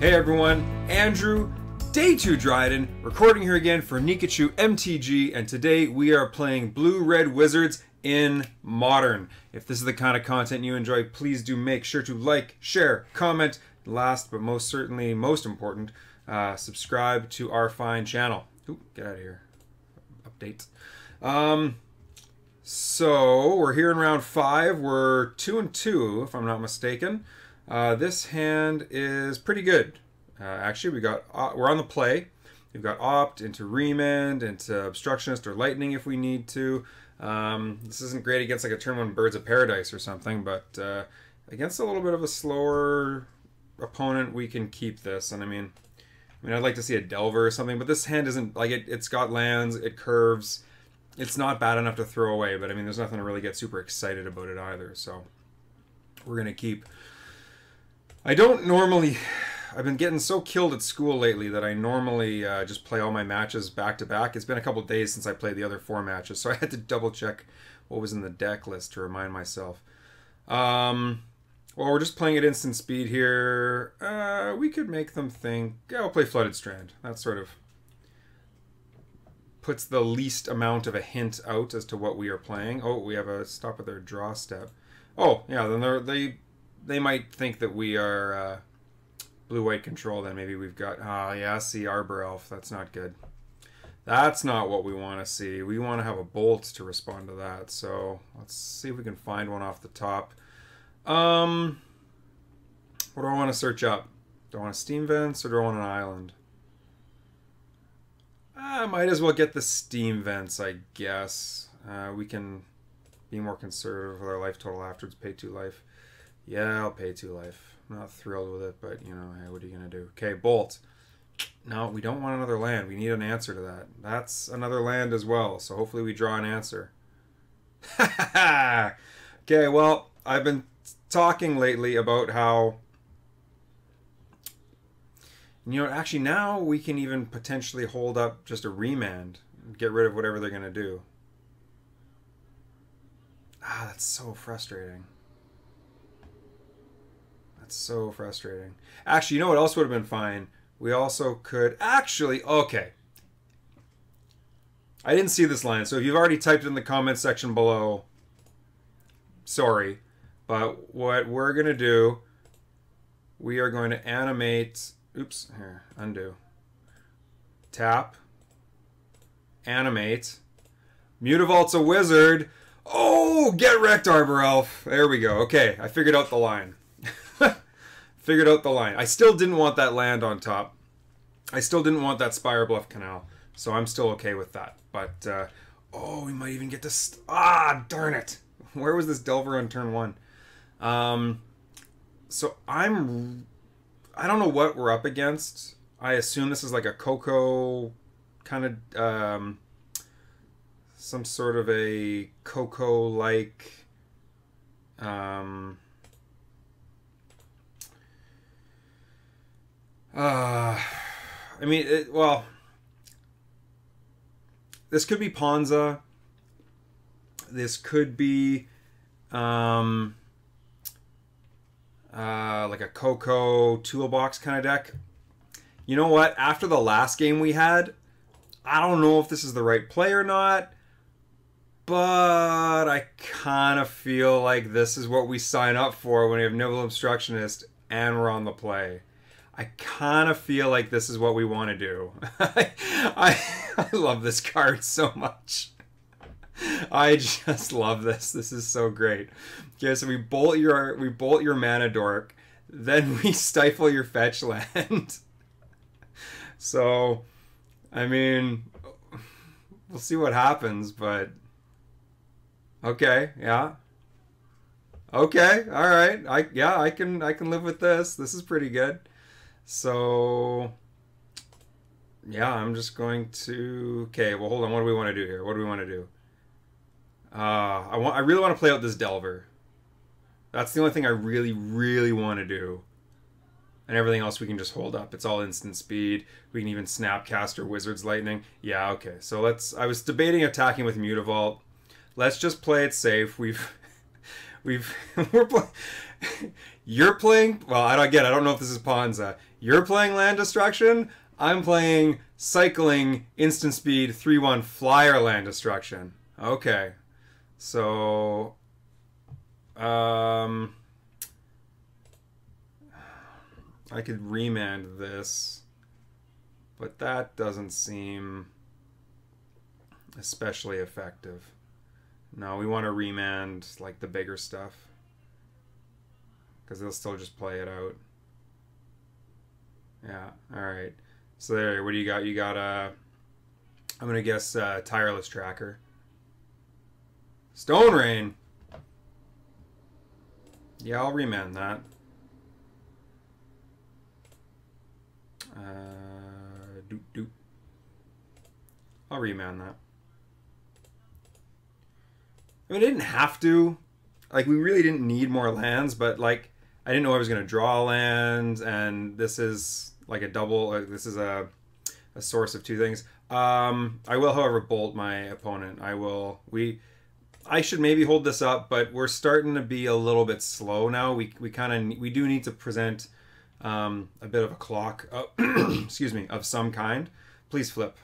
Hey everyone, Andrew, day 2 Dryden, recording here again for Nikachu MTG, and today we are playing Blue-Red Wizards in Modern. If this is the kind of content you enjoy, please do make sure to like, share, comment, last but most certainly most important, subscribe to our fine channel. Ooh, get out of here. Update. So we're here in round 5. We're 2-2 if I'm not mistaken. This hand is pretty good. Actually, we're on the play. We've got Opt into Remand, into Obstructionist or Lightning if we need to. This isn't great against like a turn 1 Birds of Paradise or something, but against a little bit of a slower opponent, we can keep this. And I mean, I'd like to see a Delver or something, but this hand isn't like it. It's got lands, it curves. It's not bad enough to throw away, but I mean, there's nothing to really get super excited about it either. So we're gonna keep. I don't normally. I've been getting so killed at school lately that I normally just play all my matches back to back. It's been a couple days since I played the other 4 matches, so I had to double check what was in the deck list to remind myself. Well, we're just playing at instant speed here. We could make them think. Yeah, I'll play Flooded Strand. That sort of puts the least amount of a hint out as to what we are playing. Oh, we have a stop with their draw step. Oh, yeah, then they might think that we are blue-white control. Then maybe we've got, yeah, see, Arbor Elf. That's not good. That's not what we want to see. We want to have a Bolt to respond to that. So let's see if we can find one off the top. What do I want to search up? Do I want a Steam Vents or do I want an Island? I might as well get the Steam Vents, I guess. We can be more conservative with our life total afterwards. Pay 2 life. Yeah, I'll pay 2 life. I'm not thrilled with it, but, you know, hey, what are you going to do? Okay, Bolt. No, we don't want another land. We need an answer to that. That's another land as well, so hopefully we draw an answer. Okay, well, I've been talking lately about how, you know, actually now we can even potentially hold up just a Remand and get rid of whatever they're going to do. That's so frustrating. So frustrating. Actually, you know what else would have been fine? We also could actually, okay. I didn't see this line, so if you've already typed it in the comment section below, sorry. But what we're going to do, we are going to animate, oops, here, undo. Tap, animate. Mutavault's a wizard. Oh, get wrecked, Arbor Elf. There we go. Okay, I figured out the line. Figured out the line. I still didn't want that land on top. I still didn't want that Spire Bluff Canal. So I'm still okay with that. But, oh, we might even get to... darn it. Where was this Delver on turn 1? So I don't know what we're up against. I assume this is like a Coco kind of... some sort of a Coco-like... I mean, well, this could be Ponza. This could be like a Coco toolbox kind of deck. You know what? After the last game we had, I don't know if this is the right play or not, but I kind of feel like this is what we sign up for when we have Nimble Obstructionist and we're on the play. I kind of feel like this is what we want to do. I love this card so much. I just love this. This is so great. Okay, so we bolt your mana dork, then we stifle your fetch land. So, I mean, we'll see what happens, but okay, yeah. Okay, all right. I can live with this. This is pretty good. So, yeah, I'm just going to... Okay, well, hold on. What do we want to do here? What do we want to do? I really want to play out this Delver. That's the only thing I really, really want to do. And everything else we can just hold up. It's all instant speed. We can even Snapcaster Wizard's Lightning. Yeah, okay. So let's... I was debating attacking with Mutavault. Let's just play it safe. We're You're playing, well, I don't know if this is Ponza. You're playing land destruction. I'm playing cycling instant speed 3/1 flyer land destruction. Okay. So I could remand this, but that doesn't seem especially effective. No, we want to remand like the bigger stuff, because they'll still just play it out. Yeah, alright. So there, what do you got? You got I'm gonna guess Tireless Tracker. Stone Rain. Yeah, I'll remand that. I'll remand that. I mean, I didn't have to. Like, we really didn't need more lands, but, like, I didn't know I was going to draw lands, and this is, like, a double. This is a source of two things. I will, however, bolt my opponent. I should maybe hold this up, but we're starting to be a little bit slow now. We do need to present a bit of a clock, excuse me, of some kind. Please flip.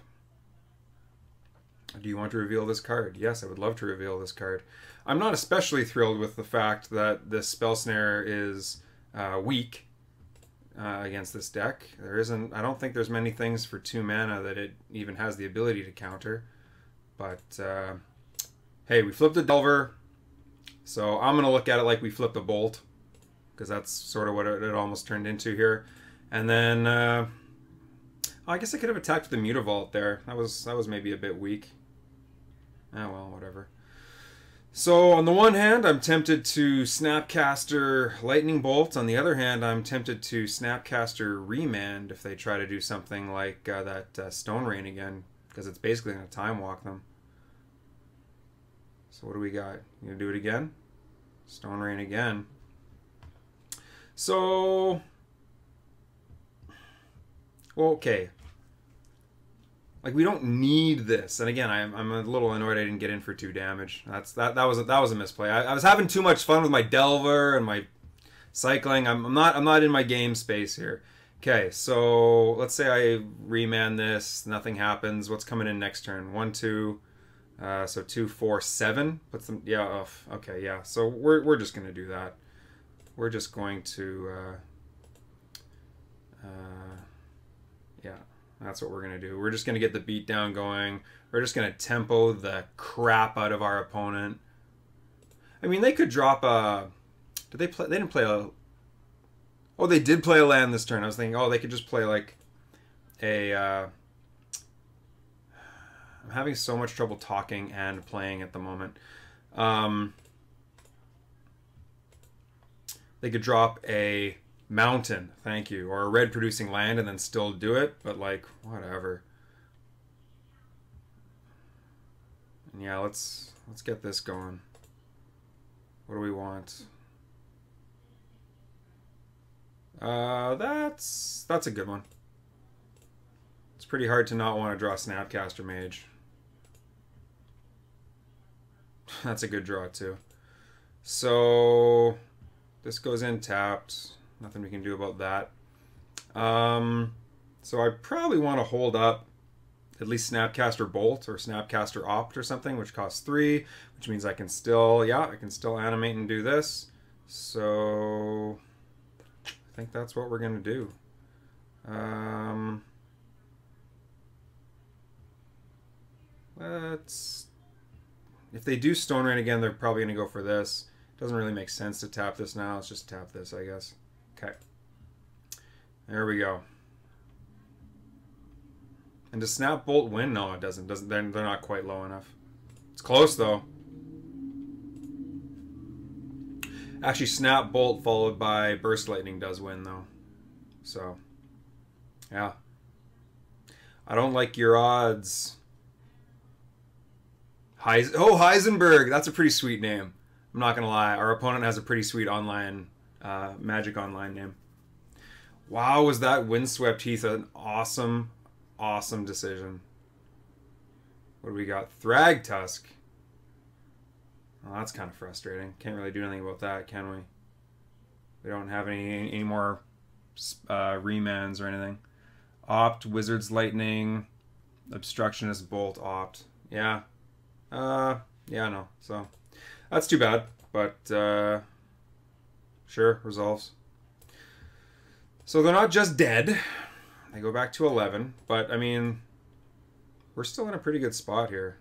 Do you want to reveal this card? Yes, I would love to reveal this card. I'm not especially thrilled with the fact that this Spell Snare is weak against this deck. I don't think there's many things for 2 mana that it even has the ability to counter. But hey, we flipped a Delver, so I'm going to look at it like we flipped a Bolt, because that's sort of what it almost turned into here. And then I guess I could have attacked with the Mutavault there. That was maybe a bit weak. Oh well, whatever. So on the one hand, I'm tempted to Snapcaster Lightning Bolt. On the other hand, I'm tempted to Snapcaster Remand if they try to do something like that Stone Rain again, because it's basically going to Time Walk them. So what do we got? You gonna do it again? Stone Rain again. So, well, okay. Like, we don't need this. And again, I'm a little annoyed I didn't get in for 2 damage. That was a misplay. I was having too much fun with my Delver and my cycling. I'm not in my game space here. Okay, so let's say I remand this. Nothing happens. What's coming in next turn? 1, 2. So 2, 4, 7. Puts them. Yeah. Okay. Yeah. So we're just gonna do that. We're just going to. Yeah. That's what we're going to do. We're just going to get the beatdown going. We're just going to tempo the crap out of our opponent. I mean, they could drop a... Did they play... They didn't play a... Oh, they did play a land this turn. I was thinking, oh, they could just play, like, a... I'm having so much trouble talking and playing at the moment. They could drop a... Mountain, thank you, or a red producing land and then still do it, but like whatever. And yeah, let's get this going. What do we want? That's a good one. It's pretty hard to not want to draw Snapcaster Mage. That's a good draw too. So this goes in tapped. Nothing we can do about that. So I probably want to hold up at least Snapcaster Bolt or Snapcaster Opt or something, which costs 3, which means I can still, I can still animate and do this. So I think that's what we're going to do. If they do Stone Rain again, they're probably going to go for this. Doesn't really make sense to tap this now. Let's just tap this, I guess. Okay. There we go. And does Snap Bolt win? No, it doesn't. They're not quite low enough. It's close, though. Actually, Snap Bolt followed by Burst Lightning does win, though. So, yeah. I don't like your odds. Heisenberg! That's a pretty sweet name. I'm not going to lie. Our opponent has a pretty sweet online... Magic Online name. Wow, was that Windswept Heath an awesome, awesome decision. What do we got? Thragtusk. Oh, that's kind of frustrating. Can't really do anything about that, can we? We don't have any more remans or anything. Opt, Wizard's Lightning, Obstructionist, Bolt, Opt. Yeah. Yeah, no. So, that's too bad. But, sure, resolves. So they're not just dead. They go back to 11. But, I mean, we're still in a pretty good spot here.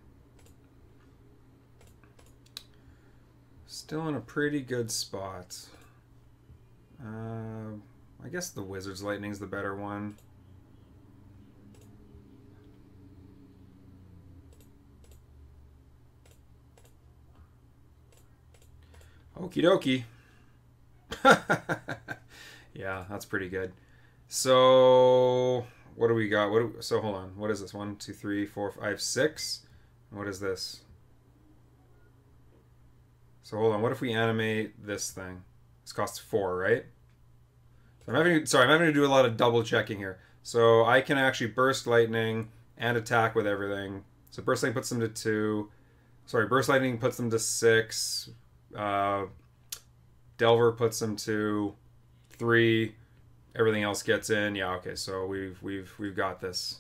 Still in a pretty good spot. I guess the Wizard's Lightning's the better one. Okie dokie. Yeah, that's pretty good. So, what do we got? So, hold on. What is this? 1, 2, 3, 4, 5, 6? What is this? So, hold on. What if we animate this thing? This costs 4, right? So I'm having to do a lot of double checking here. So, I can actually burst lightning and attack with everything. So, burst lightning puts them to 2. Sorry, burst lightning puts them to 6. Delver puts them to 3. Everything else gets in. Yeah, okay, so we've got this.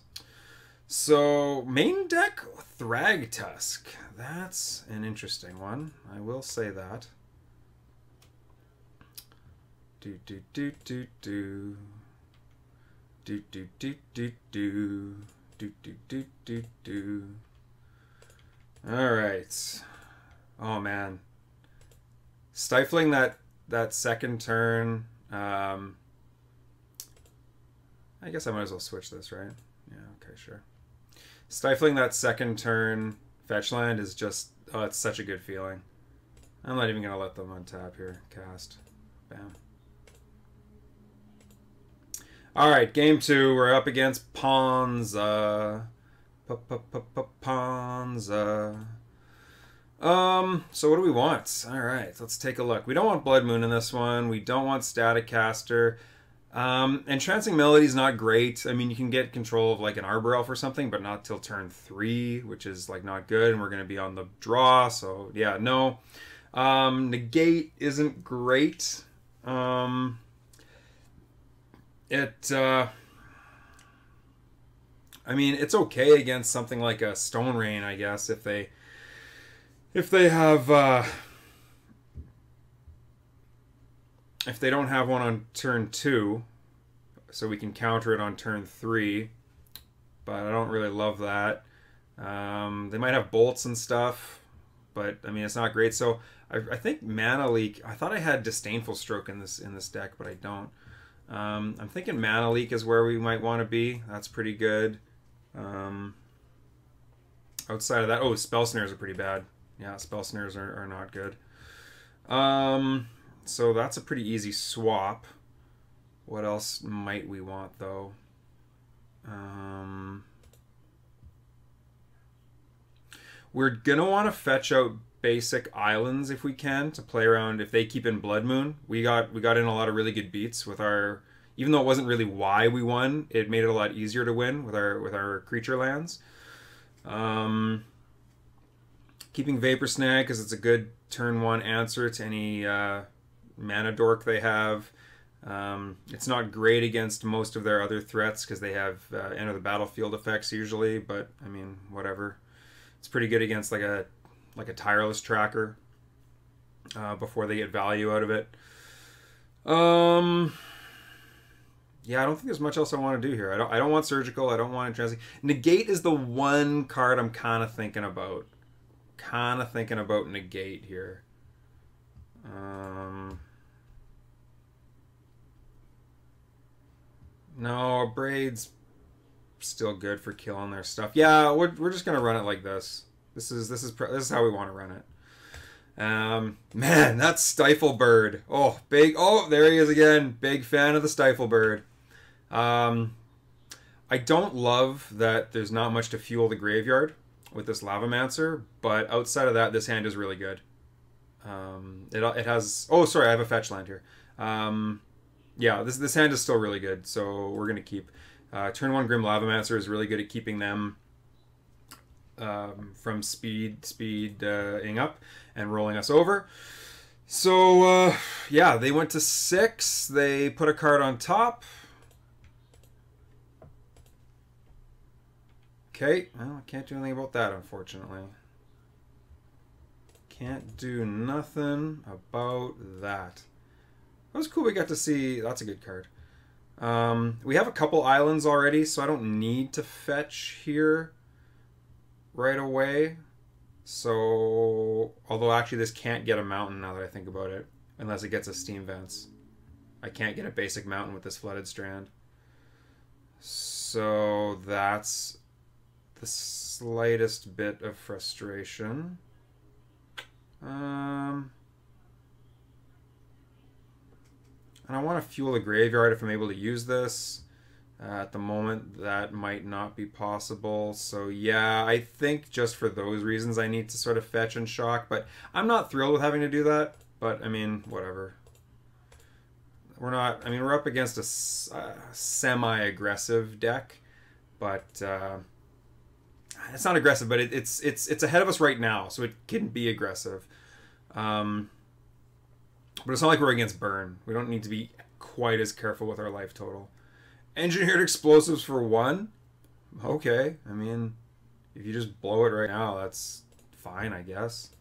So main deck Thragtusk. That's an interesting one. I will say that. Do do do do do. Do do do do do. Do do do do do. Alright. Oh man. Stifling that second turn. I guess I might as well switch this, right? Yeah, okay, sure. Stifling that second turn fetch land is just, oh, it's such a good feeling. I'm not even going to let them untap here. Cast. Bam. Alright, game 2. We're up against Ponza. Ponza. So what do we want? Alright, let's take a look. We don't want Blood Moon in this one. We don't want Staticaster. Entrancing Melody is not great. I mean, you can get control of like an Arbor Elf or something, but not till turn 3, which is like not good, and we're going to be on the draw, so yeah, no. Negate isn't great. I mean, it's okay against something like a Stone Rain, I guess, if they have if they don't have one on turn 2, so we can counter it on turn 3, but I don't really love that. They might have bolts and stuff, but I mean, it's not great. So I think Mana Leak, I thought I had Disdainful Stroke in this deck, but I don't. I'm thinking Mana Leak is where we might want to be. That's pretty good. Outside of that, oh, Spell Snares are pretty bad. Yeah, Spell Snares are not good. So that's a pretty easy swap. What else might we want, though? We're going to want to fetch out basic islands if we can to play around. If they keep in Blood Moon, we got in a lot of really good beats with our... Even though it wasn't really why we won, it made it a lot easier to win with our creature lands. Keeping Vapor Snag because it's a good turn 1 answer to any mana dork they have. It's not great against most of their other threats because they have enter the battlefield effects usually, but I mean, whatever. It's pretty good against like a Tireless Tracker before they get value out of it. Yeah, I don't think there's much else I want to do here. I don't want Surgical. I don't want Entrancing. Negate is the one card I'm kind of thinking about. Negate here. No, Braid's still good for killing their stuff. Yeah, we're just gonna run it like this. This is how we want to run it. Man, that Stifle Bird. Oh, big. Oh, there he is again. Big fan of the Stifle Bird. I don't love that there's not much to fuel the graveyard with this Lavamancer, but outside of that, this hand is really good. It has... Oh, sorry, I have a fetch land here. Yeah, this hand is still really good, so we're going to keep... turn 1 Grim Lavamancer is really good at keeping them from speeding up and rolling us over. So, yeah, they went to 6. They put a card on top. Okay, well, I can't do anything about that, unfortunately. Can't do nothing about that. That was cool. We got to see. That's a good card. We have a couple islands already, so I don't need to fetch here right away. So, although actually this can't get a mountain now that I think about it, unless it gets a steam vents. I can't get a basic mountain with this flooded strand. So that's the slightest bit of frustration. And I want to fuel the graveyard if I'm able to use this. At the moment, that might not be possible. So yeah, I think just for those reasons I need to sort of fetch and shock. But I'm not thrilled with having to do that. But, I mean, whatever. We're not... I mean, we're up against a semi-aggressive deck. But it's not aggressive, but it's ahead of us right now. So it can be aggressive. But it's not like we're against burn. We don't need to be quite as careful with our life total. Engineered explosives for 1? Okay. I mean, if you just blow it right now, that's fine, I guess.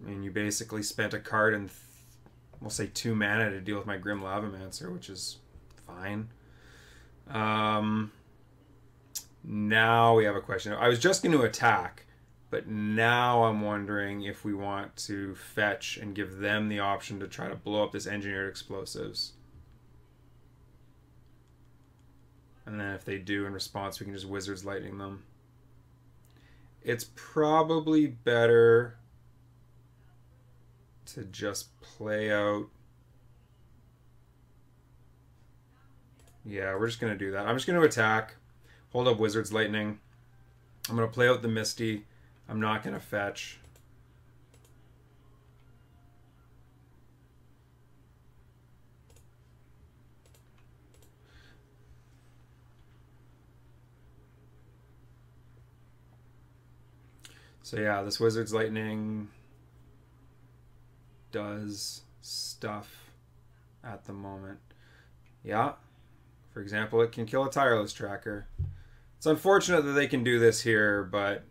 I mean, you basically spent a card and, we'll say 2 mana to deal with my Grim Lavamancer, which is fine. Now we have a question. I was just going to attack. But now I'm wondering if we want to fetch and give them the option to try to blow up this engineered explosives. And then if they do in response, we can just Wizard's Lightning them. It's probably better to just play out. Yeah, we're just going to do that. I'm just going to attack, hold up Wizard's Lightning. I'm going to play out the Misty. I'm not going to fetch. So yeah, this Wizard's Lightning does stuff at the moment. Yeah. For example, it can kill a Tireless Tracker. It's unfortunate that they can do this here, but...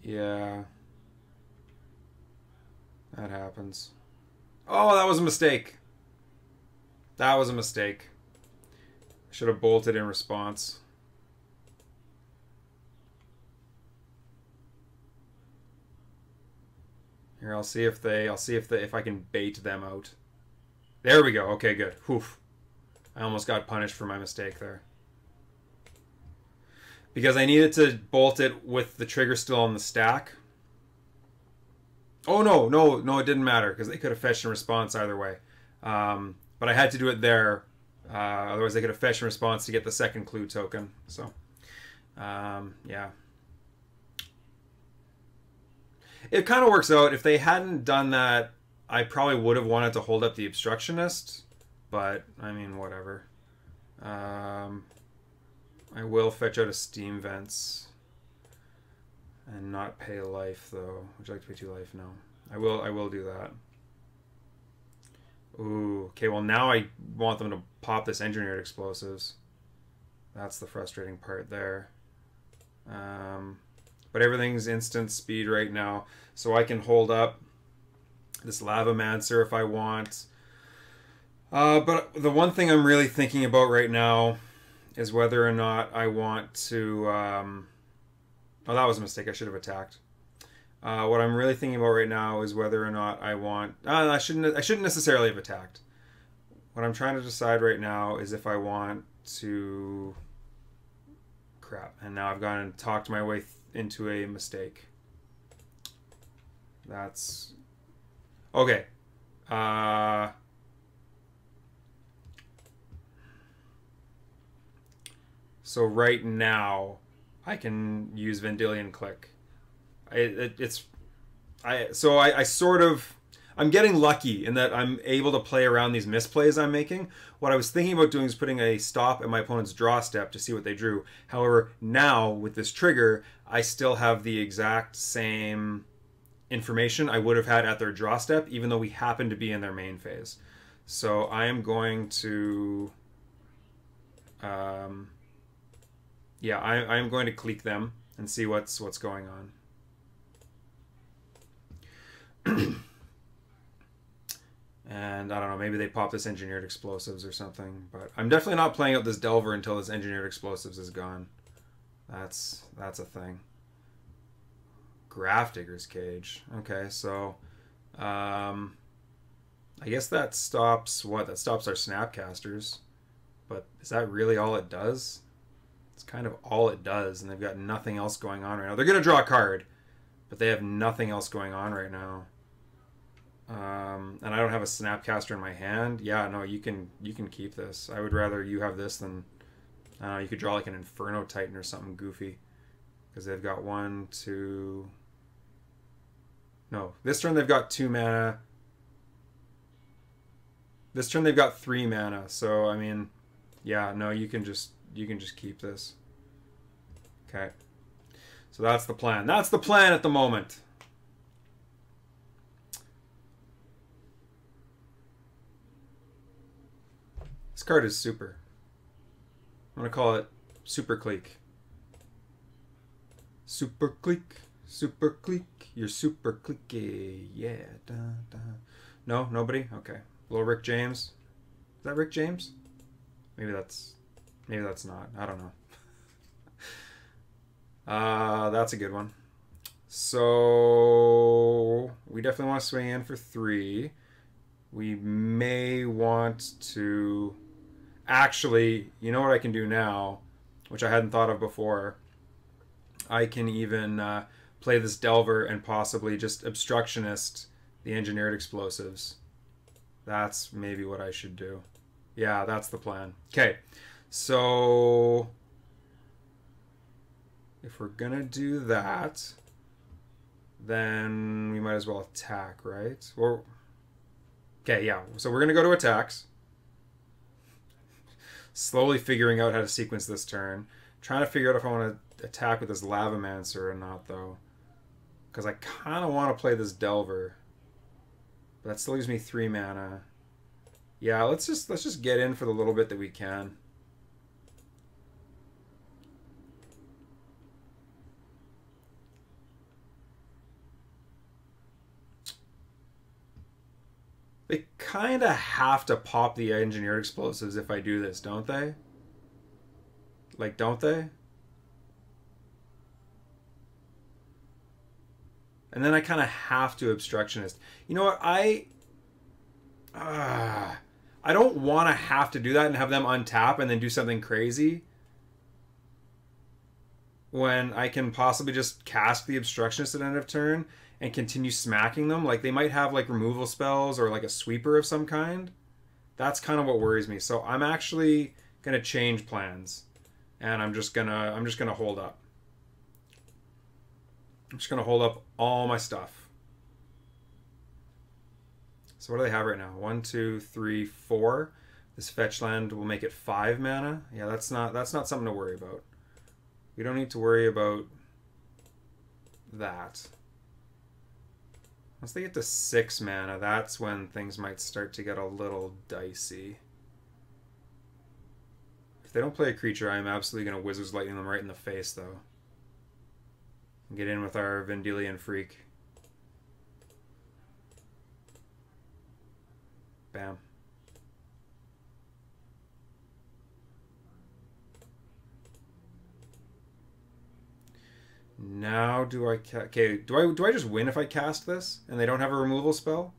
yeah. That happens. Oh, that was a mistake. That was a mistake. I should have bolted in response. Here, if I can bait them out. There we go. Okay, good. Whew. I almost got punished for my mistake there. Because I needed to bolt it with the trigger still on the stack. Oh, no, it didn't matter, because they could have fetched in response either way. But I had to do it there. Otherwise, they could have fetched in response to get the second clue token. So, yeah. It kind of works out. If they hadn't done that, I probably would have wanted to hold up the Obstructionist. But, I mean, whatever. I will fetch out a Steam Vents. And not pay life, though. Would you like to pay 2 life? No. I will do that. Ooh. Okay, well, now I want them to pop this Engineered Explosives. That's the frustrating part there. But everything's instant speed right now. So I can hold up this Lavamancer if I want. But the one thing I'm really thinking about right now is whether or not I want to... oh, that was a mistake. I should have attacked. What I'm really thinking about right now is whether or not I want... I shouldn't necessarily have attacked. What I'm trying to decide right now is if I want to... Crap. And now I've gone and talked my way into a mistake. That's... Okay. So right now, I can use Vendilion Clique. I sort of... I'm getting lucky in that I'm able to play around these misplays I'm making. What I was thinking about doing is putting a stop at my opponent's draw step to see what they drew. However, now with this trigger, I still have the exact same information I would have had at their draw step, even though we happen to be in their main phase. So I am going to, yeah, I am going to clique them and see what's going on. And I don't know, maybe they pop this Engineered Explosives or something, but I'm definitely not playing out this Delver until this Engineered Explosives is gone. That's a thing. Grafdigger's Cage. Okay, so I guess that stops what? That stops our Snapcasters. But is that really all it does? It's kind of all it does, and they've got nothing else going on right now. They're going to draw a card, but they have nothing else going on right now. And I don't have a Snapcaster in my hand. Yeah, no, you can keep this. I would rather you have this than you could draw like an Inferno Titan or something goofy, because they've got 1, 2. No, this turn they've got 2 mana. This turn they've got 3 mana. So I mean, yeah, no, you can just keep this. Okay, so that's the plan. That's the plan at the moment. This card is super. I'm going to call it Super Clique. Super Clique. Super Clique. You're super cliquey. Yeah. Da, da. No? Nobody? Okay. Little Rick James. Is that Rick James? Maybe that's not. I don't know. That's a good one. So we definitely want to swing in for 3. We may want to... Actually, you know what I can do now, which I hadn't thought of before? I can even play this Delver and possibly just Obstructionist the Engineered Explosives. That's maybe what I should do. Yeah, that's the plan. Okay, so if we're going to do that, then we might as well attack, right? Or, okay, yeah, so we're going to go to attacks. Slowly figuring out how to sequence this turn. Trying to figure out if I want to attack with this Lavamancer or not, though. Because I kind of want to play this Delver. But that still leaves me 3 mana. Yeah, let's just get in for the little bit that we can. They kind of have to pop the Engineered Explosives if I do this, don't they? Like, don't they? And then I kind of have to Obstructionist. You know what? I don't want to have to do that and have them untap and then do something crazy, when I can possibly just cast the Obstructionist at end of turn and continue smacking them. Like, they might have like removal spells or like a sweeper of some kind. That's kind of what worries me. So I'm actually gonna change plans, and I'm just gonna hold up. I'm just gonna hold up all my stuff. So what do they have right now? 1, 2, 3, 4. This fetch land will make it 5 mana. Yeah, that's not something to worry about. We don't need to worry about that. Once they get to 6 mana, that's when things might start to get a little dicey. If they don't play a creature, I'm absolutely going to Wizard's Lightning them right in the face, though. And get in with our Vendilion Freak. Bam. Now do I... Okay, do I just win if I cast this and they don't have a removal spell?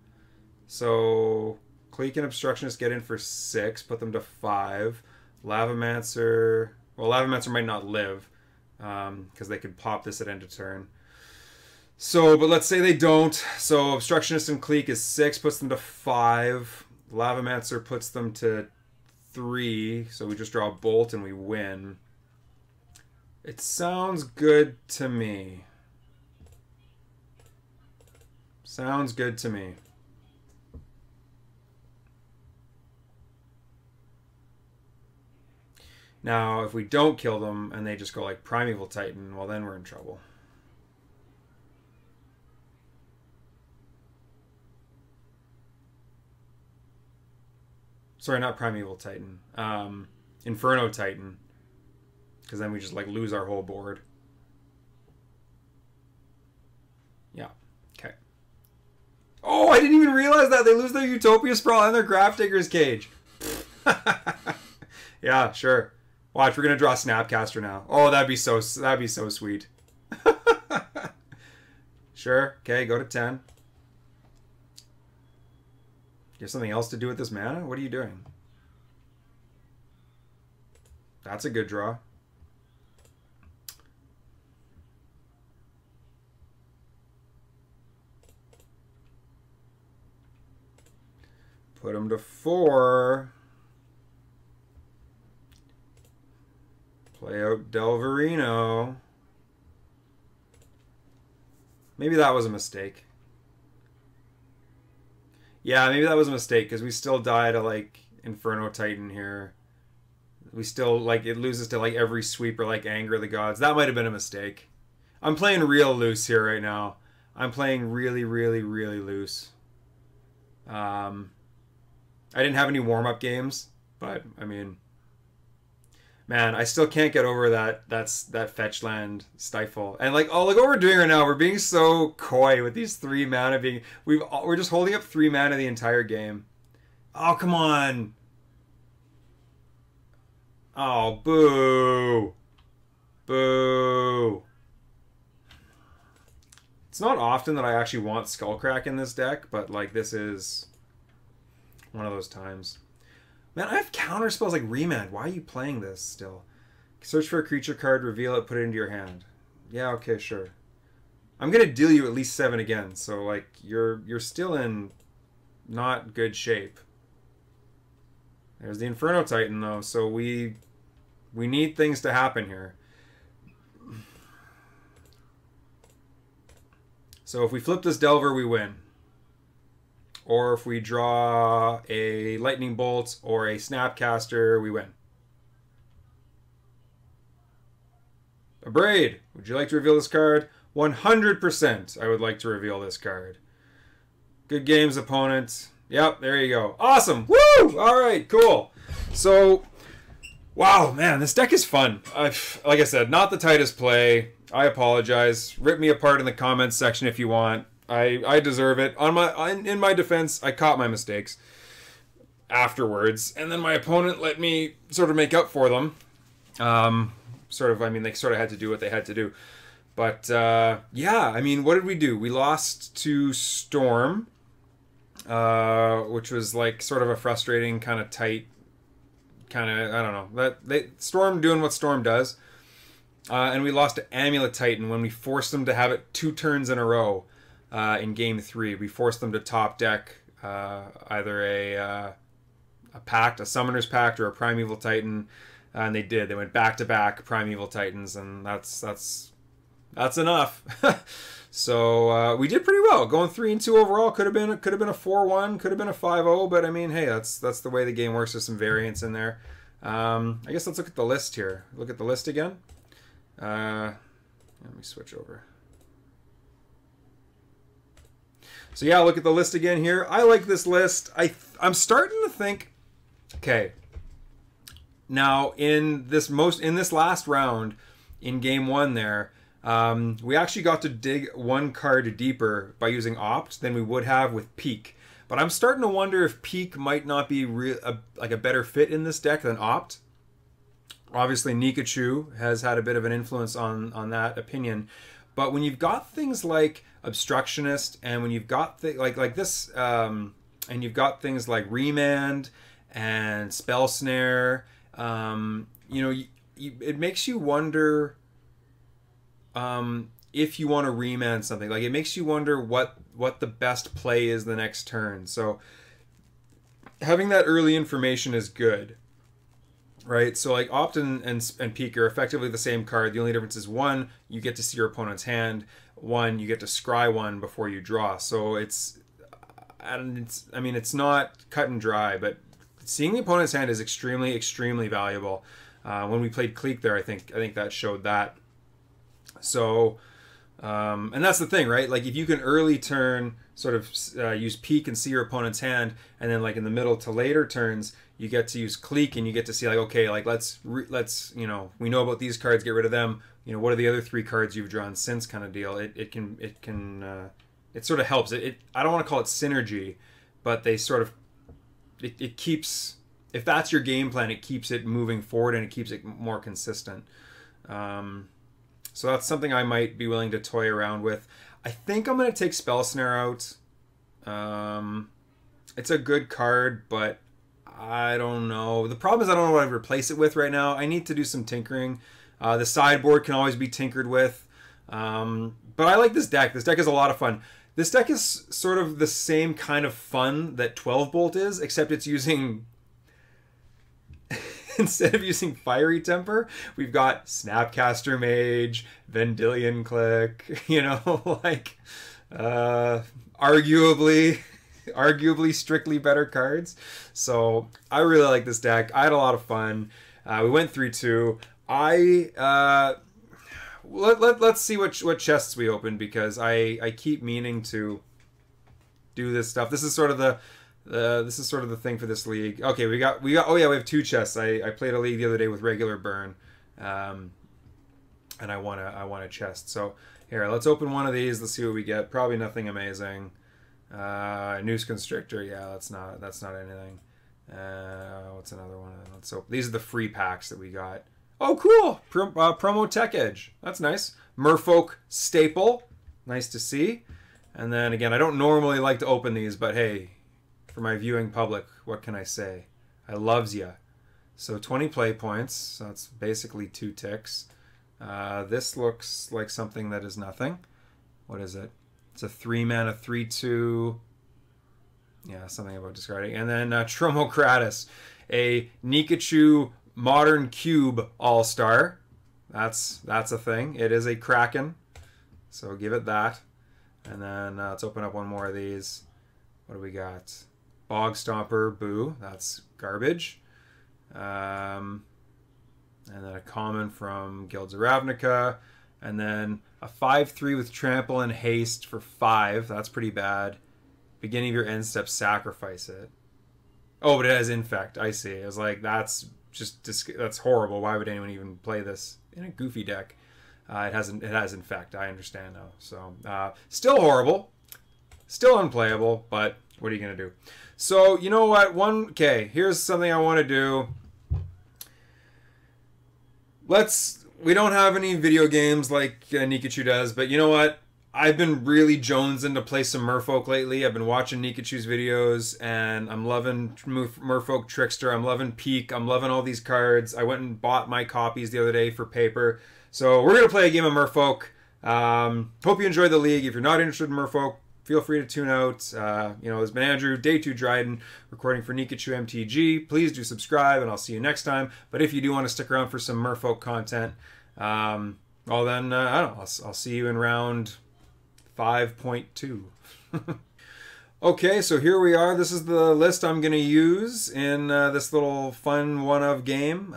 So Clique and Obstructionist get in for 6, put them to 5. Lavamancer... Well, Lavamancer might not live, because they could pop this at end of turn. So, but let's say they don't. So Obstructionist and Clique is 6, puts them to 5. Lavamancer puts them to 3. So we just draw a Bolt and we win. It sounds good to me. Sounds good to me. Now, if we don't kill them and they just go like Primeval Titan, well, then we're in trouble. Sorry, not Primeval Titan. Inferno Titan. Because then we just like lose our whole board. Yeah. Okay. Oh, I didn't even realize that. They lose their Utopia Sprawl and their Grafdigger's Cage. Yeah, sure. Watch, we're gonna draw Snapcaster now. Oh, that'd be so sweet. Sure. Okay, go to 10. You have something else to do with this mana? What are you doing? That's a good draw. Put him to 4. Play out Delverino. Maybe that was a mistake. Yeah, maybe that was a mistake because we still die to like Inferno Titan here. We still like it loses to like every sweeper like Anger of the Gods. That might have been a mistake. I'm playing real loose here right now. I'm playing really, really, really loose. I didn't have any warm-up games, but I mean, man, I still can't get over that fetch land stifle. And like, oh, look what we're doing right now. We're being so coy with these 3 mana being. We're just holding up 3 mana the entire game. Oh, come on. Oh, boo. Boo. It's not often that I actually want Skullcrack in this deck, but like this is one of those times. Man, I have counter spells like Remand. Why are you playing this still? Search for a creature card, reveal it, put it into your hand. Yeah, okay, sure. I'm gonna deal you at least 7 again, so like you're still in not good shape. There's the Inferno Titan though, so we need things to happen here. So if we flip this Delver, we win. Or if we draw a Lightning Bolt or a Snapcaster, we win. Abrade, would you like to reveal this card? 100% I would like to reveal this card. Good games, opponent. Yep, there you go. Awesome. Woo! All right, cool. So, wow, man, this deck is fun. Like I said, not the tightest play. I apologize. Rip me apart in the comments section if you want. I deserve it. In my defense, I caught my mistakes afterwards, and then my opponent let me sort of make up for them. I mean, they sort of had to do what they had to do. But, yeah, I mean, what did we do? We lost to Storm, which was, like, sort of a frustrating, kind of tight, kind of, I don't know. Storm doing what Storm does. And we lost to Amulet Titan when we forced them to have it 2 turns in a row. In Game 3, we forced them to top deck either a pact, a Summoner's Pact, or a Primeval Titan, and they did. They went back-to-back Primeval Titans, and that's enough. So we did pretty well, going 3-2 overall. Could have been a 4-1, could have been a 5-0, but I mean, hey, that's the way the game works. There's some variance in there. I guess let's look at the list here. Look at the list again. Let me switch over. So yeah, look at the list again here. I like this list. I'm starting to think, okay, now in this last round, in Game 1 there, we actually got to dig 1 card deeper by using Opt than we would have with Peak. But I'm starting to wonder if Peak might not be like a better fit in this deck than Opt. Obviously, Nikachu has had a bit of an influence on that opinion. But when you've got things like Obstructionist, and when you've got like this, and you've got things like Remand and Spell Snare, you know, it makes you wonder if you want to remand something. Like, it makes you wonder what the best play is the next turn. So having that early information is good. Right, so like Opt and Peak are effectively the same card. The only difference is 1, you get to see your opponent's hand. 1, you get to scry 1 before you draw. So I mean, it's not cut and dry, but seeing the opponent's hand is extremely, extremely valuable. When we played Clique there, I think that showed that. So, and that's the thing, right? Like if you can early turn, sort of use peek and see your opponent's hand, and then like in the middle to later turns, you get to use Clique and you get to see like, okay, like let's you know, we know about these cards, get rid of them. You know, what are the other 3 cards you've drawn since, kind of deal. It sort of helps. I don't want to call it synergy, but they sort of it keeps, if that's your game plan, it keeps it moving forward and it keeps it more consistent. So that's something I might be willing to toy around with. I think I'm going to take Spell Snare out. It's a good card, but I don't know. The problem is I don't know what I'd replace it with right now. I need to do some tinkering. The sideboard can always be tinkered with. But I like this deck. This deck is a lot of fun. This deck is sort of the same kind of fun that 12 Bolt is, except it's using... Instead of using Fiery Temper, we've got Snapcaster Mage, Vendilion Clique, you know, like, arguably strictly better cards. So I really like this deck. I had a lot of fun. We went 3-2. Let's see what chests we opened, because I keep meaning to do this stuff. This is sort of the thing for this league. Okay, we got oh yeah, we have 2 chests. I played a league the other day with regular burn, and I won a chest. So here, let's open one of these. Let's see what we get. Probably nothing amazing. Noose Constrictor. Yeah, that's not anything. What's another one? Let's open. These are the free packs that we got. Oh, cool! Promo Tech Edge. That's nice. Merfolk Staple. Nice to see. And then again, I don't normally like to open these, but hey, for my viewing public, what can I say? I loves ya. So 20 play points. So that's basically 2 ticks. This looks like something that is nothing. What is it? It's a 3-mana 3/2. Yeah, something about discarding. And then Tromokratis, a Nikachu Modern Cube All-Star. That's a thing. It is a Kraken. So give it that. And then let's open up one more of these. What do we got? Bog Stomper, boo. That's garbage. And then a common from Guilds of Ravnica. And then a 5/3 with Trample and Haste for 5. That's pretty bad. Beginning of your end step, sacrifice it. Oh, but it has Infect. I see. I was like, that's horrible. Why would anyone even play this in a goofy deck? It has Infect. I understand now. So still horrible. Still unplayable, but what are you going to do? So, you know what? Okay, here's something I want to do. We don't have any video games like Nikachu does, but you know what? I've been really jonesing to play some Merfolk lately. I've been watching Nikachu's videos, and I'm loving Merfolk Trickster. I'm loving Peak. I'm loving all these cards. I went and bought my copies the other day for paper. So we're going to play a game of Merfolk. Hope you enjoyed the league. If you're not interested in Merfolk, feel free to tune out. You know, it's been Andrew, Day 2 Dryden, recording for Nikachu MTG. Please do subscribe, and I'll see you next time. But if you do want to stick around for some Merfolk content, well then, I don't know, I'll see you in round 5.2. Okay, so here we are. This is the list I'm going to use in this little fun one-of game.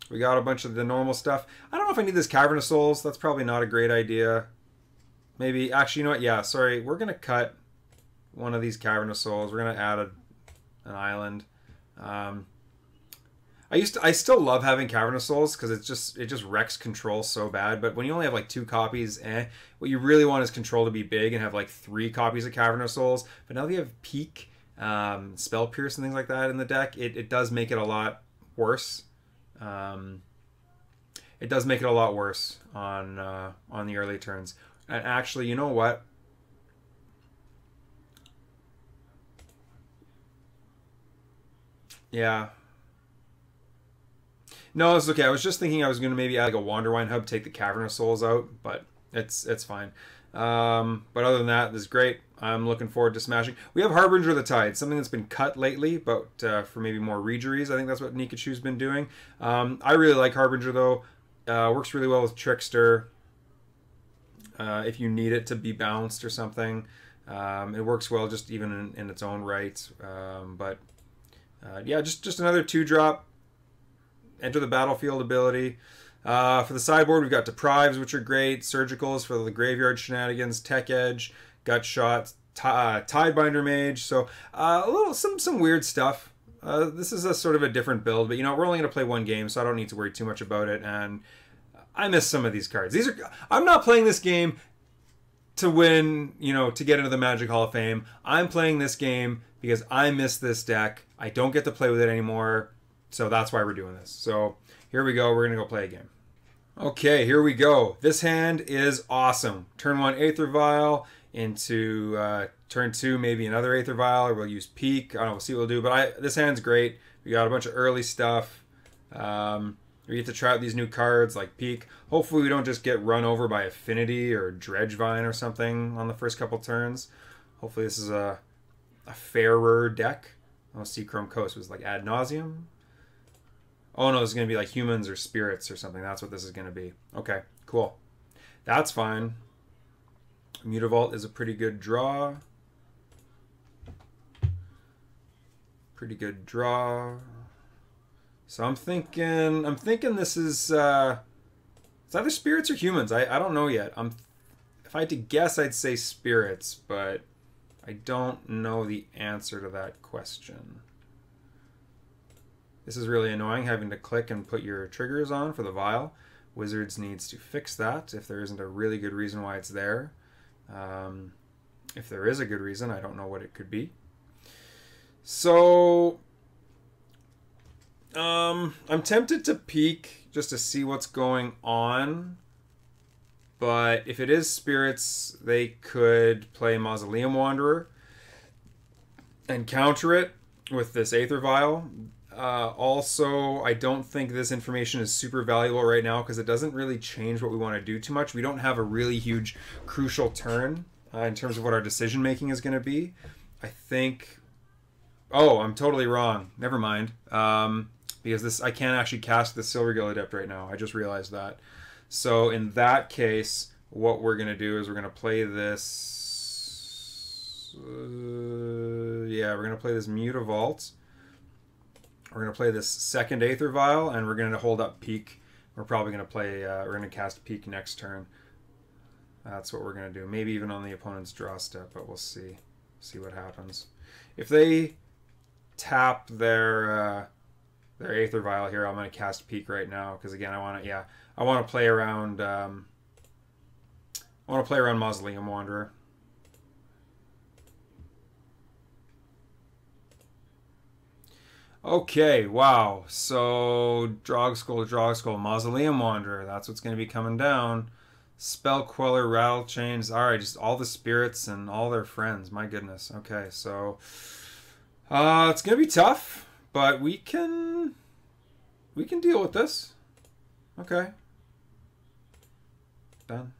We got a bunch of the normal stuff. I don't know if I need this Cavern of Souls. That's probably not a great idea. Maybe, actually, you know what? Yeah, sorry. We're going to cut one of these Cavern of Souls. We're going to add an island. I still love having Cavern of Souls because it just wrecks control so bad. But when you only have like 2 copies, what you really want is control to be big and have like 3 copies of Cavern of Souls. But now that you have Peak, Spell Pierce, and things like that in the deck, it does make it a lot worse. It does make it a lot worse on the early turns. And actually, you know what? Yeah. No, it's okay. I was just thinking I was going to maybe add like a Wanderwine hub, take the Cavern of Souls out, but it's fine. But other than that, this is great. I'm looking forward to smashing. We have Harbinger of the Tide, something that's been cut lately, but for maybe more regeries. I think that's what Nikachu's been doing. I really like Harbinger, though. Works really well with Trickster. If you need it to be bounced or something. It works well just even in its own right. Yeah, just another 2-drop. enter the battlefield ability. For the sideboard, we've got Deprives, which are great. Surgicals for the graveyard shenanigans. Tech Edge, Gut Shot, Tidebinder Mage. So a little some weird stuff. This is a sort of a different build, but you know, we're only going to play one game, so I don't need to worry too much about it. And I miss some of these cards. I'm not playing this game to win, you know, to get into the Magic Hall of Fame. I'm playing this game because I miss this deck. I don't get to play with it anymore, so that's why we're doing this. So here we go. We're going to go play a game. Okay, here we go. This hand is awesome. Turn 1 Aether Vial into turn 2 maybe another Aether Vial, or we'll use Peak. I don't know, we'll see what we'll do. But this hand's great. We got a bunch of early stuff. We get to try out these new cards like Peak. Hopefully we don't just get run over by Affinity or Dredgevine or something on the first couple turns. Hopefully this is a fairer deck. Oh, Seachrome Coast was like Ad Nauseum. Oh no, this is going to be like Humans or Spirits or something. That's what this is going to be. Okay, cool. That's fine. Mutavault is a pretty good draw. Pretty good draw. So I'm thinking this is it's either Spirits or Humans. I don't know yet. If I had to guess, I'd say Spirits, but I don't know the answer to that question. This is really annoying, having to click and put your triggers on for the vial. Wizards needs to fix that if there isn't a really good reason why it's there. If there is a good reason, I don't know what it could be. So I'm tempted to peek just to see what's going on. But if it is Spirits, they could play Mausoleum Wanderer and counter it with this Aether Vial. Also, I don't think this information is super valuable right now because it doesn't really change what we want to do too much. We don't have a really huge crucial turn in terms of what our decision making is going to be. I think... Oh, I'm totally wrong. Never mind. Because I can't actually cast the Silvergill Adept right now. I just realized that. So in that case, what we're going to do is we're going to play this... yeah, we're going to play this Mutavault. We're going to play this second Aether Vial, and we're going to hold up Peak. We're probably going to play... we're going to cast Peak next turn. That's what we're going to do. Maybe even on the opponent's draw step, but we'll see. See what happens. If they tap their Aether Vial here, I'm going to cast Peak right now, because again, I want to play around... I want to play around Mausoleum Wanderer. Okay, wow. So, Drogskull, Mausoleum Wanderer. That's what's going to be coming down. Spell Queller, Rattle Chains. Alright, just all the spirits and all their friends. My goodness. Okay, so... it's going to be tough, but we can deal with this. Okay. Done.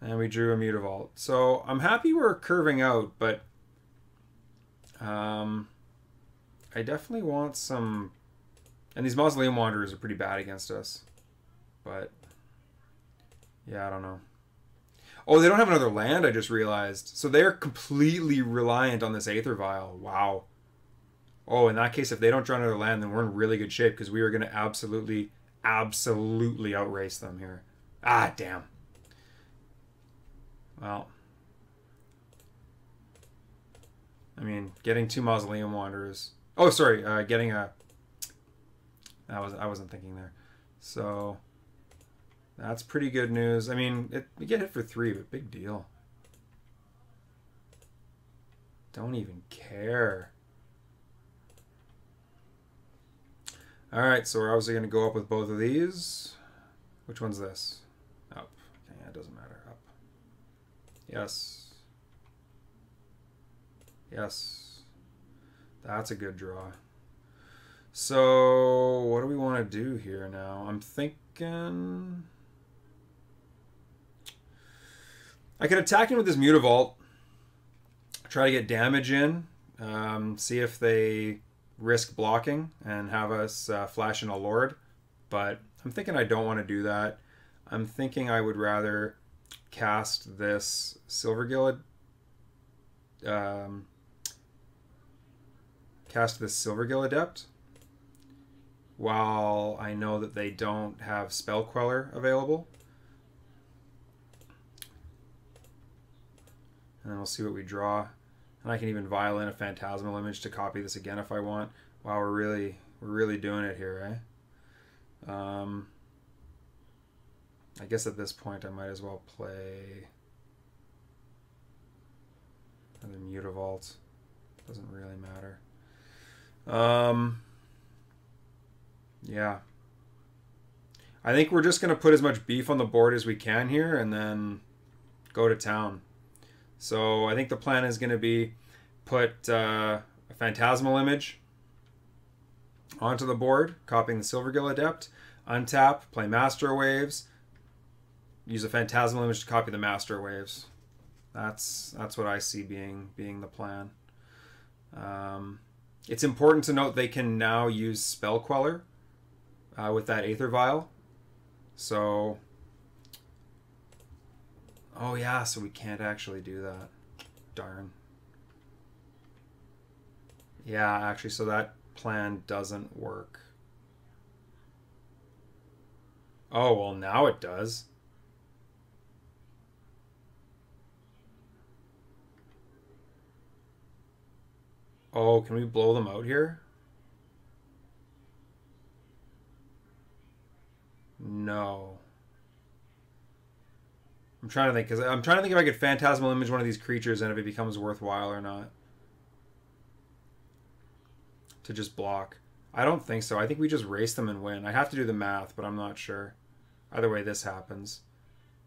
And we drew a Mutavault. So, I'm happy we're curving out, but... I definitely want some... And these Mausoleum Wanderers are pretty bad against us. But... yeah, I don't know. Oh, they don't have another land, I just realized. So they're completely reliant on this Aether Vial. Wow. Oh, in that case, if they don't draw another land, then we're in really good shape, because we are going to absolutely outrace them here. Ah, damn. Well... I mean, getting 2 Mausoleum Wanderers. Oh, sorry, getting a... I wasn't thinking there. So, that's pretty good news. I mean, we get hit for 3, but big deal. Don't even care. Alright, so we're obviously going to go up with both of these. Which one's this? Up. Okay, yeah, it doesn't matter. Up. Yes. Yes. That's a good draw. So, what do we want to do here now? I'm thinking... I could attack him with this Mutavault. Try to get damage in. See if they risk blocking and have us flash in a Lord. But I'm thinking I don't want to do that. I'm thinking I would rather cast this Silvergill Adept. while I know that they don't have Spell Queller available. And then we'll see what we draw. And I can even vial in a Phantasmal Image to copy this again if I want. Wow, we're really doing it here, eh? I guess at this point I might as well play another Mutavault. Doesn't really matter. Yeah. I think we're just going to put as much beef on the board as we can here and then go to town. So I think the plan is going to be put a Phantasmal Image onto the board, copying the Silvergill Adept, untap, play Master Waves, use a Phantasmal Image to copy the Master Waves. That's what I see being the plan. It's important to note they can now use Spell Queller with that Aether Vial. So, oh yeah, so we can't actually do that. Darn. Yeah, actually, so that plan doesn't work. Oh, well, now it does. Oh, can we blow them out here? No. I'm trying to think, because I'm trying to think if I could Phantasmal Image one of these creatures and if it becomes worthwhile or not. To just block. I don't think so. I think we just race them and win. I have to do the math, but I'm not sure. Either way, this happens.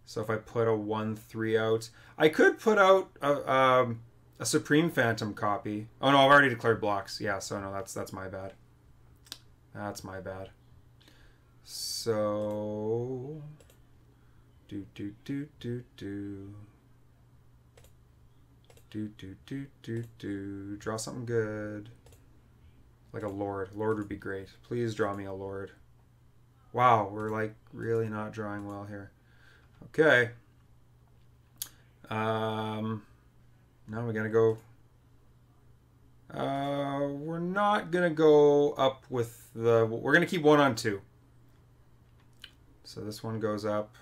So if I put a 1/3 out, I could put out a Supreme Phantom copy. Oh no, I've already declared blocks. Yeah, so no, that's my bad. That's my bad. So do. Draw something good. Like a Lord. Lord would be great. Please draw me a Lord. Wow, we're like really not drawing well here. Okay. Now we're gonna go. We're not gonna go up with the. We're gonna keep 1 on 2. So this one goes up.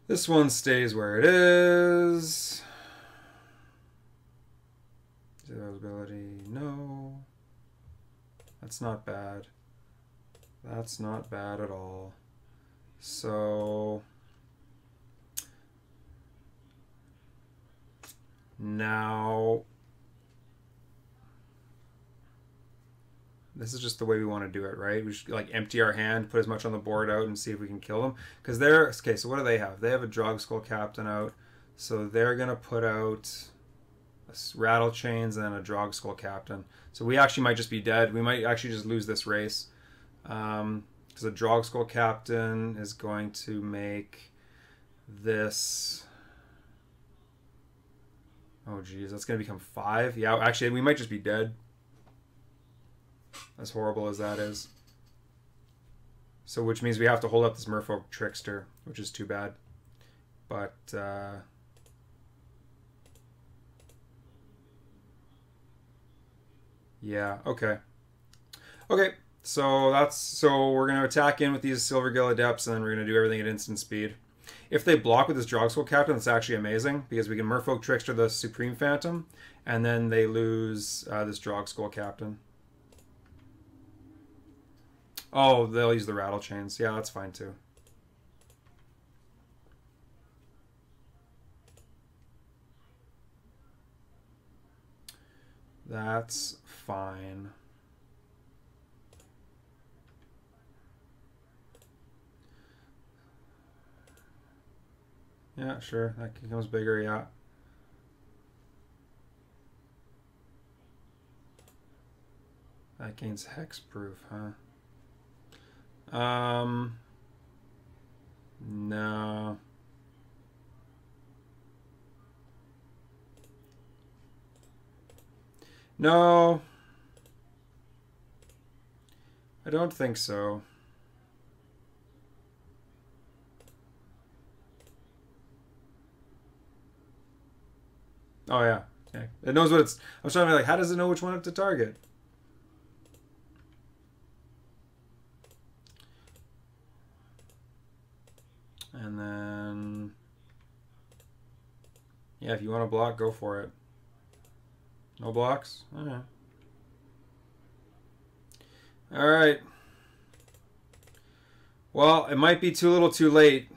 This one stays where it is. Zero ability, no. That's not bad. That's not bad at all. So now this is just the way we want to do it, right? We should like empty our hand, put as much on the board out, and see if we can kill them. Because they're okay. So what do they have? They have a Drogskull Captain out, so they're gonna put out Rattle Chains and a Drogskull Captain. So we actually might just be dead. We might actually just lose this race. Because the Drogskull Captain is going to make this. Oh geez, that's going to become 5. Yeah, actually, we might just be dead. As horrible as that is. So, which means we have to hold up this Merfolk Trickster, which is too bad. But, yeah, okay. Okay, so we're gonna attack in with these Silvergill Adepts, and then we're gonna do everything at instant speed. If they block with this Drogskull Captain, that's actually amazing because we can Merfolk Trickster the Supreme Phantom, and then they lose this Drogskull Captain. Oh, they'll use the Rattle Chains. Yeah, that's fine too. That's fine. Yeah, sure. That becomes bigger, yeah. That gains hexproof, huh? No. No. I don't think so. Oh, yeah. Okay. It knows what it's... I was trying to be like, how does it know which one to target? And then, yeah, if you want to block, go for it. No blocks? Okay. All right. Well, it might be too little too late,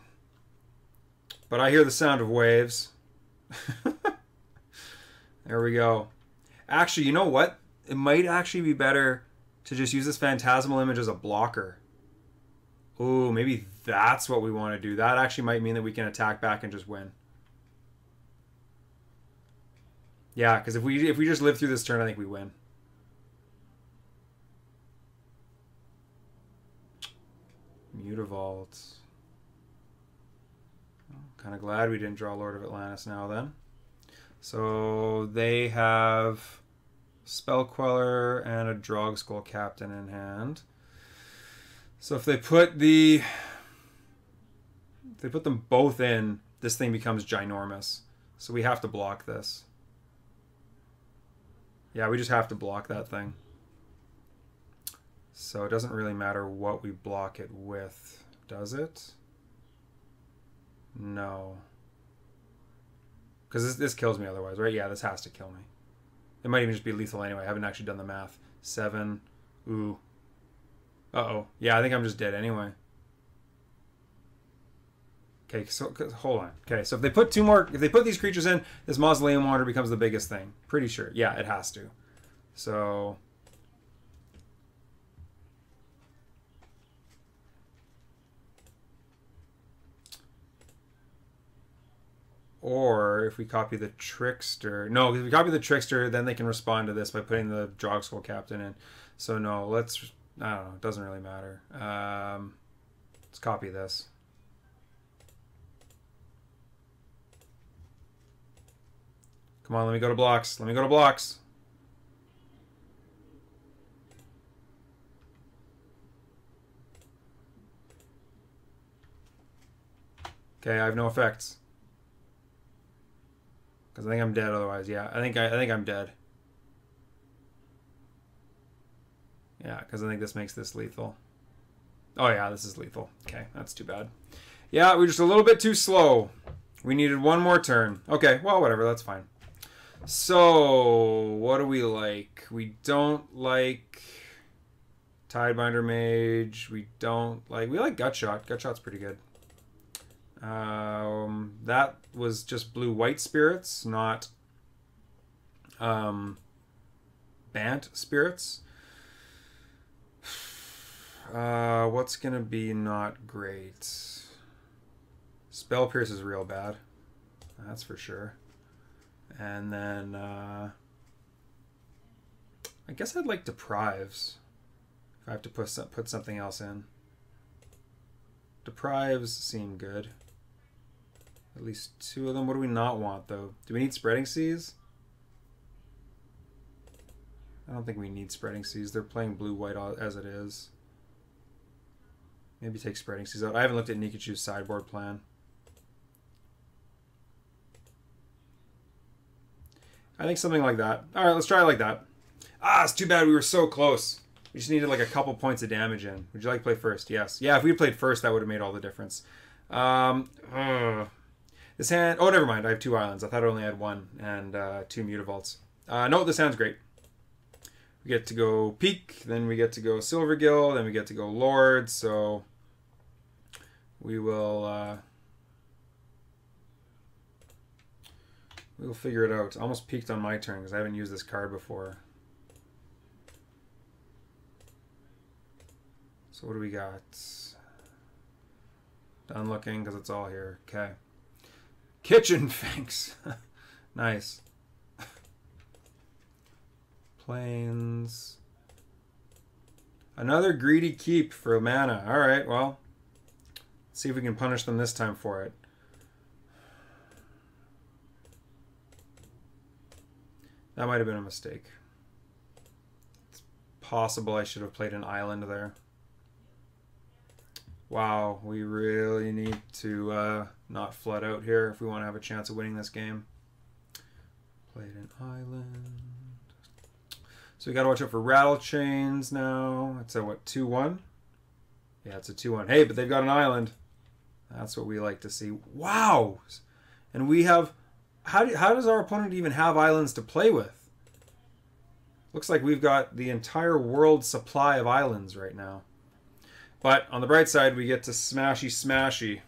but I hear the sound of waves. There we go. Actually, you know what? It might actually be better to just use this phantasmal image as a blocker. Ooh, maybe that's what we want to do. That actually might mean that we can attack back and just win. Yeah, because if we just live through this turn, I think we win. Mutavault. Kind of glad we didn't draw Lord of Atlantis now then. So they have Spell Queller and a Drog Skull Captain in hand. So if they put them both in, this thing becomes ginormous. So we have to block this. Yeah, we just have to block that thing. So it doesn't really matter what we block it with, does it? No. Because this kills me otherwise, right? Yeah, this has to kill me. It might even just be lethal anyway. I haven't actually done the math. 7. Ooh. Uh-oh. Yeah, I think I'm just dead anyway. Okay, so hold on. Okay, so if they put these creatures in, this Mausoleum Wanderer becomes the biggest thing. Pretty sure. Yeah, it has to. So or if we copy the Trickster. No, if we copy the Trickster, then they can respond to this by putting the Drog Skull Captain in. So no, I don't know. It doesn't really matter. Let's copy this. Come on, let me go to blocks. Let me go to blocks. Okay, I have no effects. Because I think I'm dead otherwise. Yeah, I think I'm dead. Yeah, because I think this makes this lethal. Oh yeah, this is lethal. Okay, that's too bad. Yeah, we're just a little bit too slow. We needed one more turn. Okay, well, whatever, that's fine. So, what do we like? We don't like Tidebinder Mage. We like Gutshot. Gutshot's pretty good. That was just blue-white spirits, not Bant spirits. What's gonna be not great? Spell Pierce is real bad. That's for sure. And then I guess I'd like Deprives if I have to put something else in. Deprives seem good. At least 2 of them. What do we not want though? Do we need Spreading Seas? I don't think we need Spreading Seas. They're playing blue-white as it is. Maybe take Spreading Seas out. I haven't looked at Nikachu's sideboard plan. I think something like that. Alright, let's try it like that. Ah, it's too bad we were so close. We just needed like a couple points of damage in. Would you like to play first? Yes. Yeah, if we had played first, that would have made all the difference. This hand... Oh, never mind. I have 2 islands. I thought I only had 1 and 2 Mutavaults. No, this hand's great. We get to go Peak, then we get to go Silvergill, then we get to go Lord, so we will... we'll figure it out. Almost peaked on my turn because I haven't used this card before. So what do we got? Done looking because it's all here. Okay. Kitchen Finks. Nice. Plains. Another greedy keep for mana. Alright, well. Let's see if we can punish them this time for it. That might have been a mistake. It's possible I should have played an island there. Wow, we really need to not flood out here if we want to have a chance of winning this game. Played an island. So we got to watch out for Rattle Chains now. It's a what, 2-1? Yeah, it's a 2-1. Hey, but they've got an island. That's what we like to see. Wow! And we have... How does our opponent even have islands to play with? Looks like we've got the entire world's supply of islands right now. But on the bright side, we get to smashy smashy.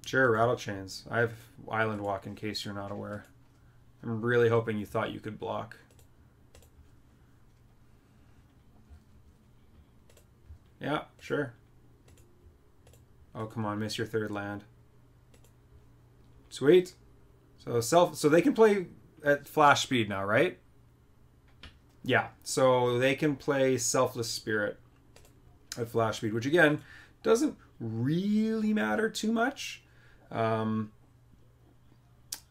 Sure, rattle chains. I have island walk in case you're not aware. I'm really hoping you thought you could block. Yeah, sure. Oh, come on, miss your third land. Sweet. So they can play at flash speed now, right? Yeah, so they can play Selfless Spirit at flash speed, which again doesn't really matter too much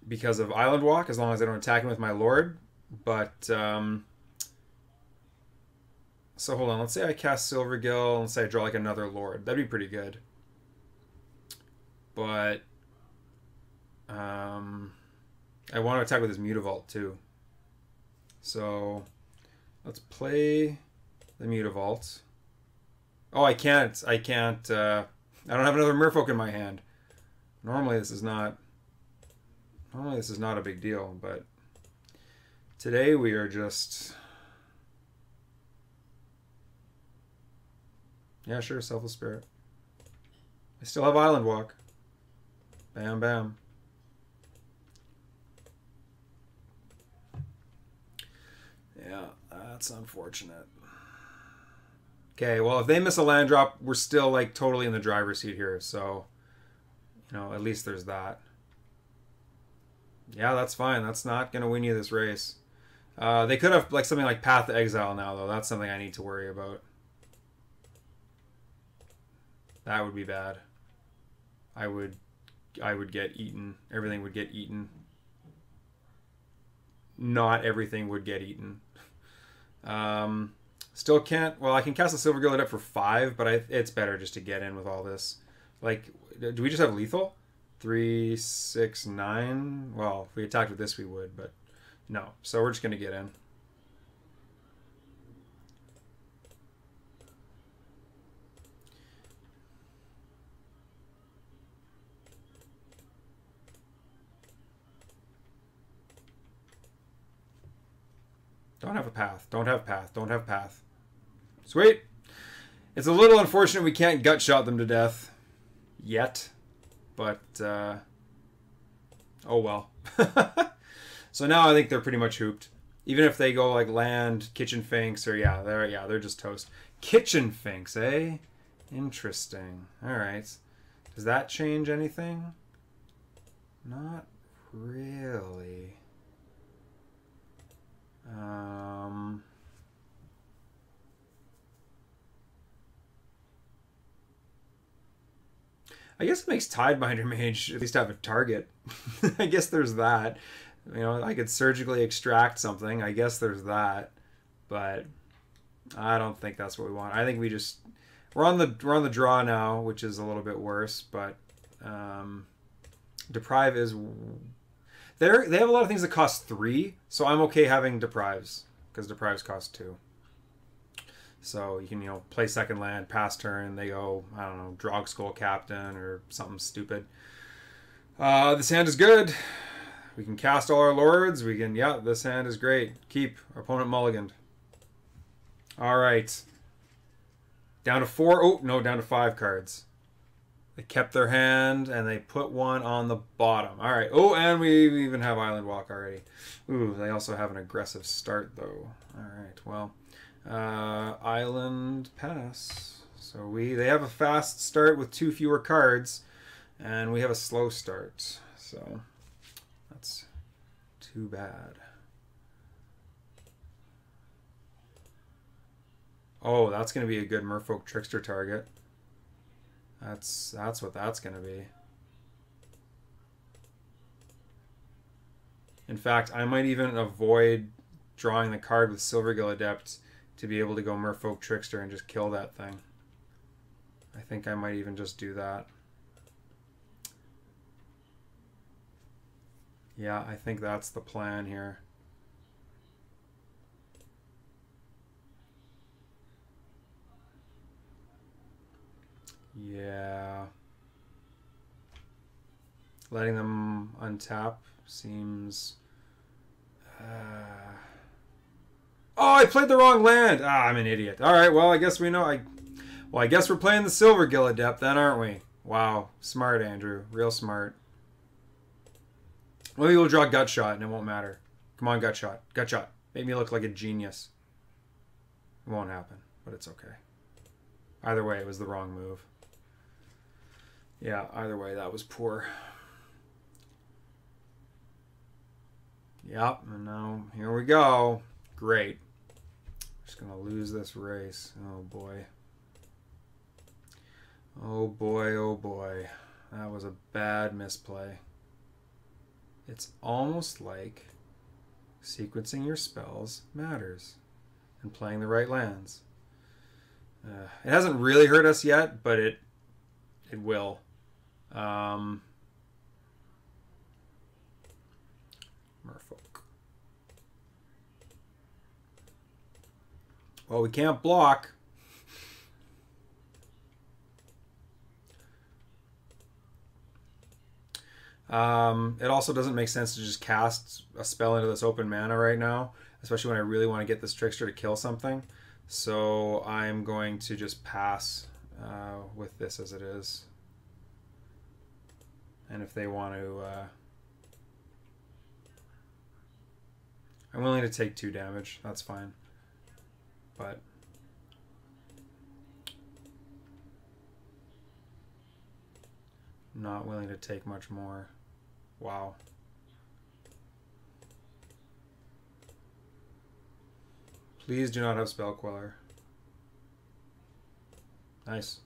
because of Island Walk, as long as I don't attack him with my Lord. But so hold on, let's say I cast Silvergill and let's say I draw like another Lord. That'd be pretty good. But I want to attack with his Mutavault too. So let's play the Mutavault. Oh, I can't. I don't have another Merfolk in my hand. Normally this is not a big deal, but today we are just... Yeah, sure, Selfless Spirit. I still have Island Walk. Bam, bam. Yeah, that's unfortunate. Okay, well, if they miss a land drop, we're still, like, totally in the driver's seat here. So, you know, at least there's that. Yeah, that's fine. That's not going to win you this race. They could have, like, something like Path to Exile now, though. That's something I need to worry about. That would be bad. I would get eaten. Everything would get eaten. Not everything would get eaten. Still can't... Well, I can cast a Silvergill Adept for 5, but it's better just to get in with all this. Like, do we just have lethal? 3, 6, 9? Well, if we attacked with this, we would, but no. So we're just going to get in. Don't have a path. Don't have path. Don't have path. Sweet. It's a little unfortunate we can't gut shot them to death yet, but oh well. So now I think they're pretty much hooped. Even if they go like land, Kitchen Finks, or they're just toast. Kitchen Finks, eh? Interesting. All right. Does that change anything? Not really. I guess it makes Tidebinder Mage at least have a target. I guess there's that. You know, I could surgically extract something. I guess there's that. But I don't think that's what we want. I think we just... We're on the draw now, which is a little bit worse, but Deprive is... They have a lot of things that cost 3, so I'm okay having Deprives, because Deprives cost 2. So you can, you know, play second land, pass turn, they go, I don't know, Drog Skull Captain or something stupid. This hand is good. We can cast all our lords. We can, yeah, this hand is great. Keep. Opponent mulliganed. Alright. Down to 4. Oh, no, down to 5 cards. They kept their hand, and they put one on the bottom. All right. Oh, and we even have Island Walk already. Ooh, they also have an aggressive start, though. All right. Well, Island pass. So they have a fast start with 2 fewer cards, and we have a slow start. So that's too bad. Oh, that's going to be a good Merfolk Trickster target. That's what that's going to be. In fact, I might even avoid drawing the card with Silvergill Adept to be able to go Merfolk Trickster and just kill that thing. I think I might even just do that. Yeah, I think that's the plan here. Yeah. Letting them untap seems... Oh, I played the wrong land! Ah, I'm an idiot. Alright, well, I guess we know. Well, I guess we're playing the Silver Gill Adept then, aren't we? Wow. Smart, Andrew. Real smart. Maybe we'll draw Gut Shot and it won't matter. Come on, Gut Shot. Gut Shot. Make me look like a genius. It won't happen, but it's okay. Either way, it was the wrong move. Yeah, either way, that was poor. Yep, and now here we go. Great. Just gonna lose this race. Oh boy. Oh boy, oh boy. That was a bad misplay. It's almost like sequencing your spells matters and playing the right lands. It hasn't really hurt us yet, but it will. Merfolk. Well, we can't block. It also doesn't make sense to just cast a spell into this open mana right now, especially when I really want to get this trickster to kill something. So I'm going to just pass with this as it is. And if they want to... I'm willing to take 2 damage. That's fine. But... not willing to take much more. Wow. Please do not have Spell Queller. Nice.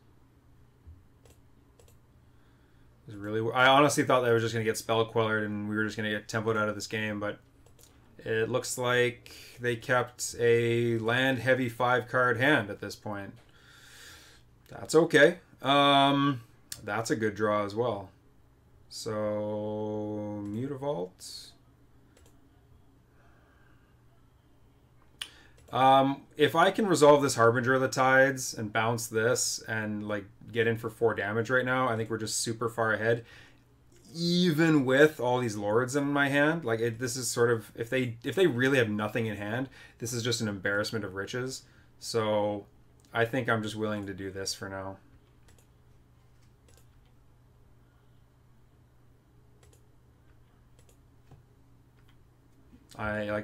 It was really... I honestly thought they were just going to get Spell Quellered and we were just going to get tempoed out of this game, but it looks like they kept a land-heavy 5-card hand at this point. That's okay. That's a good draw as well. So, Mutavault. If I can resolve this Harbinger of the Tides and bounce this and like get in for 4 damage right now, I think we're just super far ahead. Even with all these lords in my hand, like this is sort of if they really have nothing in hand, this is just an embarrassment of riches. So I think I'm just willing to do this for now.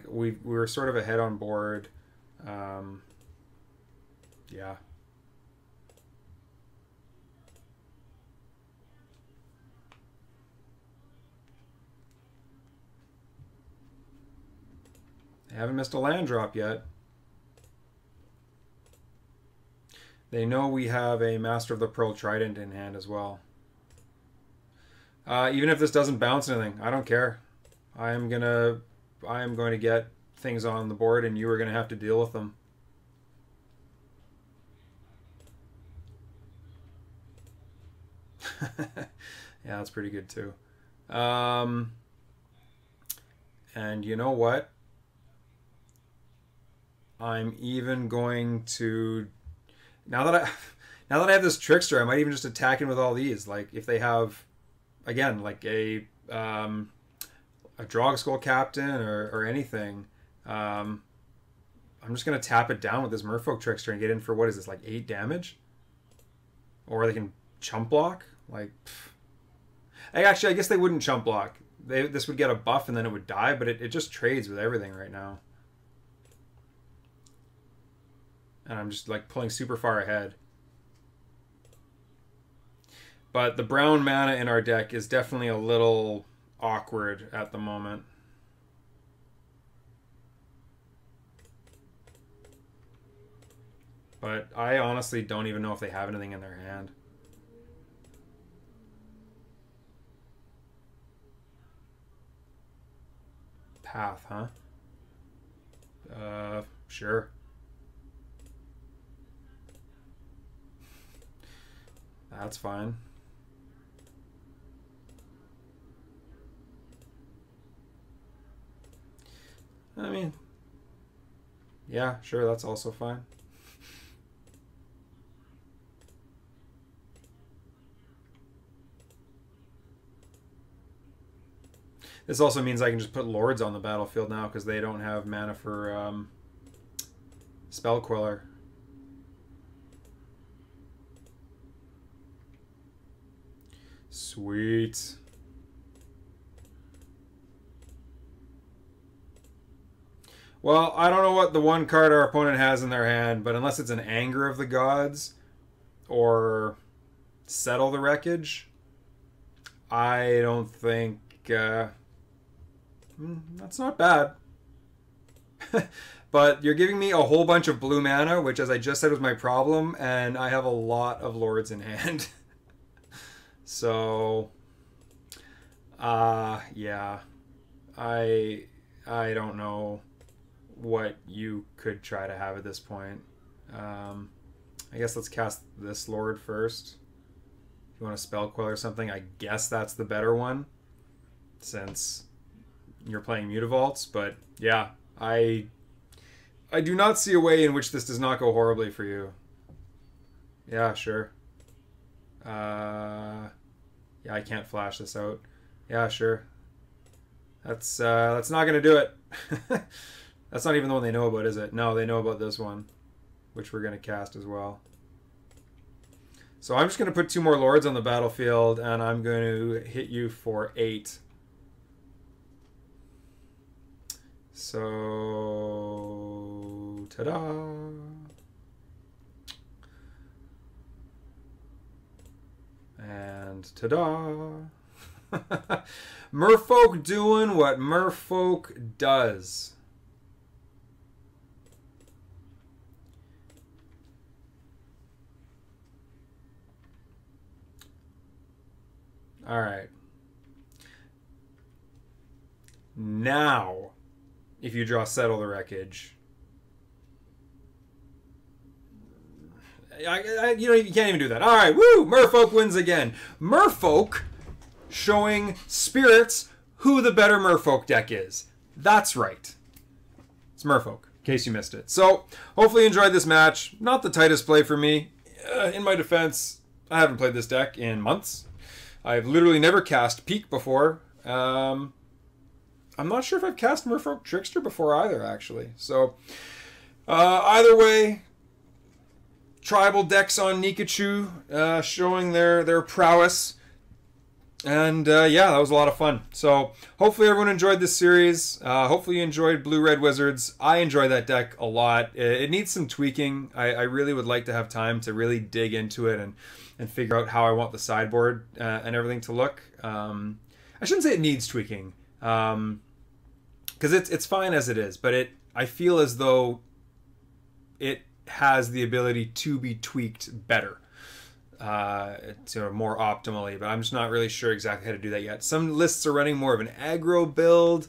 We were sort of ahead on board. Yeah. They haven't missed a land drop yet. They know we have a Master of the Pearl Trident in hand as well. Even if this doesn't bounce anything, I don't care. I am going to get things on the board and you are going to have to deal with them. Yeah, that's pretty good too. And you know what? I'm even going to now that I have this trickster, I might even just attack in with all these. Like if they have again like a Drog Skull Captain or anything, I'm just gonna tap it down with this Merfolk trickster and get in for what is this, like 8 damage? Or they can chump block? Like actually I guess they wouldn't chump block. This would get a buff and then it would die, but it just trades with everything right now. And I'm just like pulling super far ahead. But the brown mana in our deck is definitely a little awkward at the moment. But I honestly don't even know if they have anything in their hand. Path, huh? Sure. That's fine. I mean, yeah, sure, that's also fine. This also means I can just put Lords on the battlefield now because they don't have mana for Spell Queller. Sweet. Well, I don't know what the one card our opponent has in their hand, but unless it's an Anger of the Gods or Settle the Wreckage, I don't think... that's not bad. But you're giving me a whole bunch of blue mana, which, as I just said, was my problem, and I have a lot of Lords in hand. So, yeah, I don't know what you could try to have at this point. I guess let's cast this Lord first. If you want to Spell Queller or something, I guess that's the better one, since you're playing Mutavaults. But yeah, I do not see a way in which this does not go horribly for you. Yeah, sure. Yeah, I can't flash this out. Yeah, sure. That's not gonna do it. That's not even the one they know about, is it? No, they know about this one, which we're gonna cast as well. So I'm just gonna put 2 more Lords on the battlefield, and I'm going to hit you for 8. So, ta-da! And ta-da! Merfolk doing what Merfolk does. All right. Now, if you draw Settle the Wreckage, you know, you can't even do that. All right, woo! Merfolk wins again. Merfolk showing spirits who the better Merfolk deck is. That's right. It's Merfolk, in case you missed it. So, hopefully you enjoyed this match. Not the tightest play for me. In my defense, I haven't played this deck in months. I've literally never cast Peak before. I'm not sure if I've cast Merfolk Trickster before either, actually. So, either way, tribal decks on Nikachu showing their prowess. And yeah, that was a lot of fun. So, hopefully everyone enjoyed this series. Hopefully you enjoyed Blue-Red Wizards. I enjoy that deck a lot. It needs some tweaking. I really would like to have time to really dig into it and figure out how I want the sideboard and everything to look. I shouldn't say it needs tweaking, because it's fine as it is, but I feel as though it has the ability to be tweaked better, more optimally, but I'm just not really sure exactly how to do that yet. Some lists are running more of an aggro build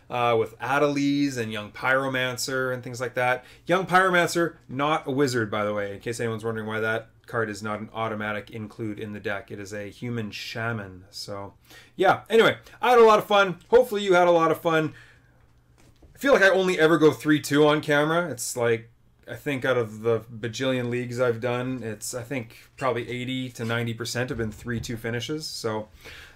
with Adeliz and Young Pyromancer and things like that. Young Pyromancer, not a wizard, by the way, in case anyone's wondering why that card is not an automatic include in the deck. It is a human shaman. So yeah, anyway, I had a lot of fun. Hopefully you had a lot of fun. I feel like I only ever go 3-2 on camera. It's like, I think out of the bajillion leagues I've done, it's, I think, probably 80 to 90% have been 3-2 finishes. So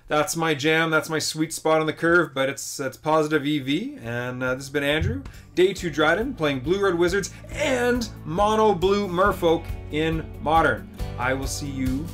that's my jam. That's my sweet spot on the curve, but it's positive EV. And this has been Andrew, Day 2 Dryden, playing Blue-Red Wizards and Mono Blue Merfolk in Modern. I will see you